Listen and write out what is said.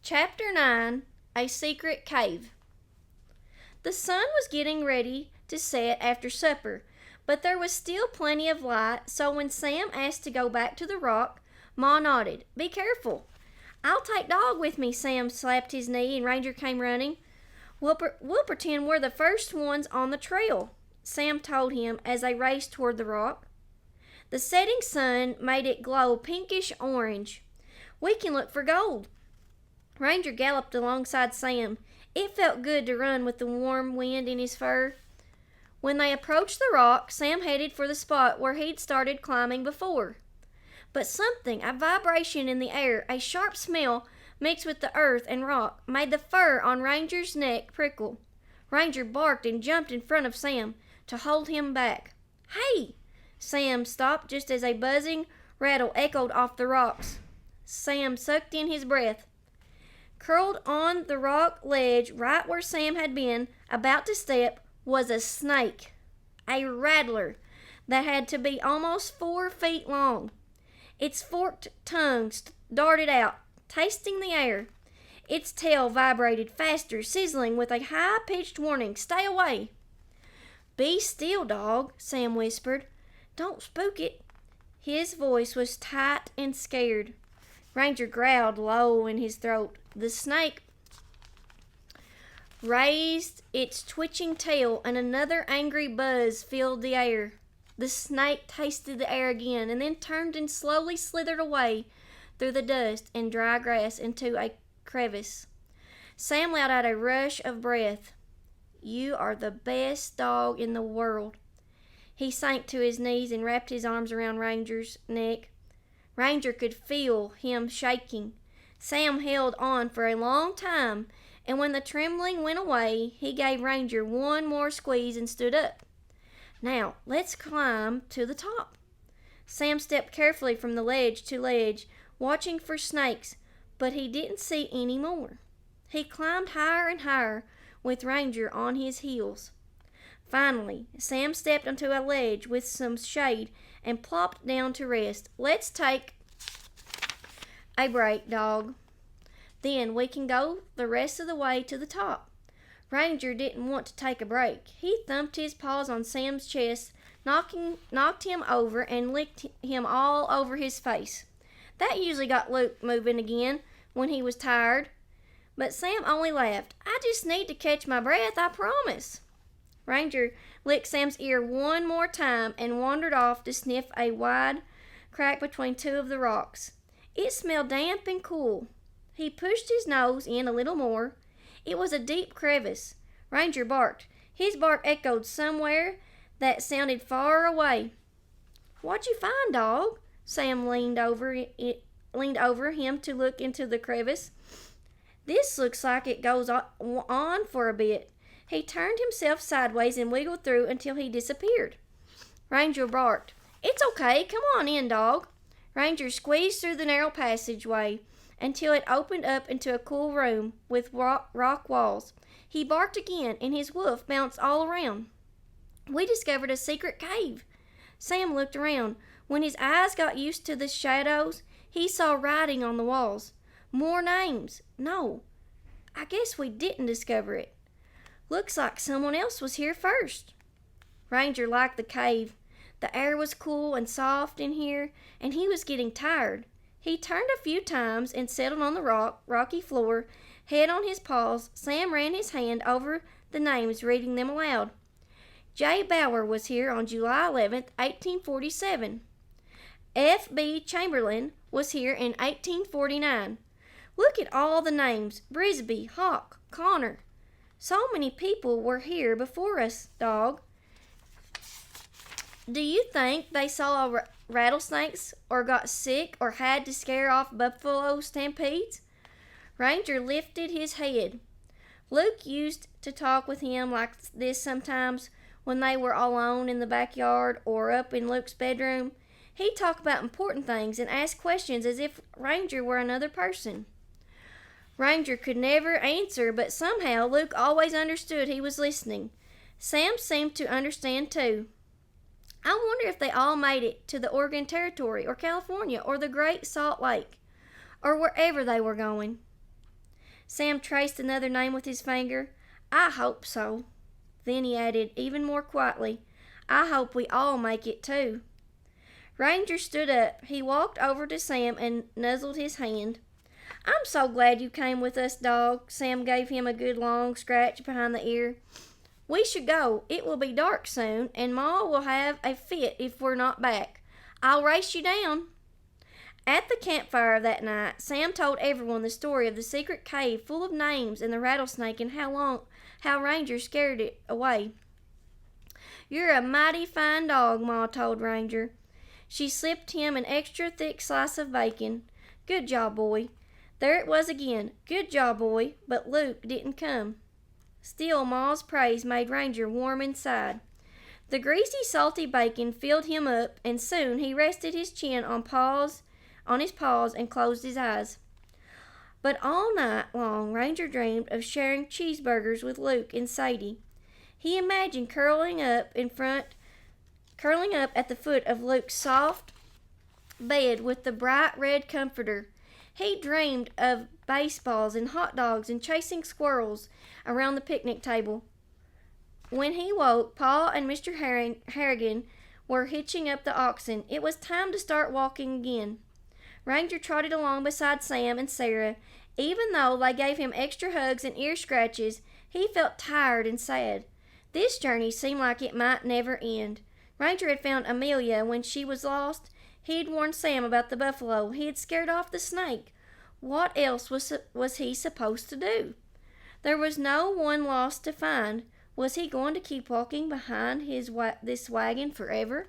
Chapter 9. A Secret Cave. The sun was getting ready to set after supper, but there was still plenty of light, so when Sam asked to go back to the rock, Ma nodded. "Be careful." "I'll take Dog with me." Sam slapped his knee and Ranger came running. We'll pretend we're the first ones on the trail," Sam told him as they raced toward the rock. The setting sun made it glow pinkish orange. "We can look for gold." Ranger galloped alongside Sam. It felt good to run with the warm wind in his fur. When they approached the rock, Sam headed for the spot where he'd started climbing before. But something, a vibration in the air, a sharp smell mixed with the earth and rock, made the fur on Ranger's neck prickle. Ranger barked and jumped in front of Sam to hold him back. "Hey!" Sam stopped just as a buzzing rattle echoed off the rocks. Sam sucked in his breath. Curled on the rock ledge right where Sam had been about to step was a snake, a rattler that had to be almost 4 feet long. Its forked tongue darted out, tasting the air. Its tail vibrated faster, sizzling with a high-pitched warning, "Stay away." "Be still, Dog," Sam whispered. "Don't spook it." His voice was tight and scared. Ranger growled low in his throat. The snake raised its twitching tail and another angry buzz filled the air. The snake tasted the air again and then turned and slowly slithered away through the dust and dry grass into a crevice. Sam let out a rush of breath. "You are the best dog in the world." He sank to his knees and wrapped his arms around Ranger's neck. Ranger could feel him shaking. Sam held on for a long time, and when the trembling went away, he gave Ranger one more squeeze and stood up. "Now, let's climb to the top." Sam stepped carefully from the ledge to ledge, watching for snakes, but he didn't see any more. He climbed higher and higher, with Ranger on his heels. Finally, Sam stepped onto a ledge with some shade and plopped down to rest. "Let's take a break, Dog. Then we can go the rest of the way to the top." Ranger didn't want to take a break. He thumped his paws on Sam's chest, knocked him over, and licked him all over his face. That usually got Luke moving again when he was tired. But Sam only laughed. "I just need to catch my breath, I promise." Ranger licked Sam's ear one more time and wandered off to sniff a wide crack between two of the rocks. It smelled damp and cool. He pushed his nose in a little more. It was a deep crevice. Ranger barked. His bark echoed somewhere that sounded far away. "What'd you find, Dog?" Sam leaned over him to look into the crevice. "This looks like it goes on for a bit." He turned himself sideways and wiggled through until he disappeared. Ranger barked. "It's okay, come on in, Dog." Ranger squeezed through the narrow passageway until it opened up into a cool room with rock walls. He barked again, and his woof bounced all around. "We discovered a secret cave." Sam looked around. When his eyes got used to the shadows, he saw writing on the walls. More names. No, I guess we didn't discover it. Looks like someone else was here first. Ranger liked the cave. The air was cool and soft in here, and he was getting tired. He turned a few times and settled on the rocky floor, head on his paws. Sam ran his hand over the names, reading them aloud. J. Bauer was here on July 11th, 1847. F.B. Chamberlain was here in 1849. Look at all the names. Brisby, Hawk, Connor. So many people were here before us, Dog. Do you think they saw rattlesnakes or got sick or had to scare off buffalo stampedes? Ranger lifted his head. Luke used to talk with him like this sometimes when they were alone in the backyard or up in Luke's bedroom. He'd talk about important things and ask questions as if Ranger were another person. Ranger could never answer, but somehow Luke always understood he was listening. Sam seemed to understand too. I wonder if they all made it to the Oregon Territory or California or the Great Salt Lake or wherever they were going. Sam traced another name with his finger. I hope so. Then he added, even more quietly, I hope we all make it too. Ranger stood up. He walked over to Sam and nuzzled his hand. I'm so glad you came with us, dog. Sam gave him a good long scratch behind the ear. We should go. It will be dark soon, and Ma will have a fit if we're not back. I'll race you down. At the campfire that night, Sam told everyone the story of the secret cave full of names and the rattlesnake and how Ranger scared it away. You're a mighty fine dog, Ma told Ranger. She slipped him an extra thick slice of bacon. Good job, boy. There it was again. Good job, boy. But Luke didn't come. Still, Ma's praise made Ranger warm inside. The greasy, salty bacon filled him up, and soon he rested his chin on his paws and closed his eyes. But all night long, Ranger dreamed of sharing cheeseburgers with Luke and Sadie. He imagined curling up at the foot of Luke's soft bed with the bright red comforter. He dreamed of baseballs and hot dogs and chasing squirrels around the picnic table. When he woke, Pa and Mr. Harrigan were hitching up the oxen. It was time to start walking again. Ranger trotted along beside Sam and Sarah. Even though they gave him extra hugs and ear scratches, he felt tired and sad. This journey seemed like it might never end. Ranger had found Amelia when she was lost. He had warned Sam about the buffalo. He had scared off the snake. What else was he supposed to do? There was no one lost to find. Was he going to keep walking behind this wagon forever?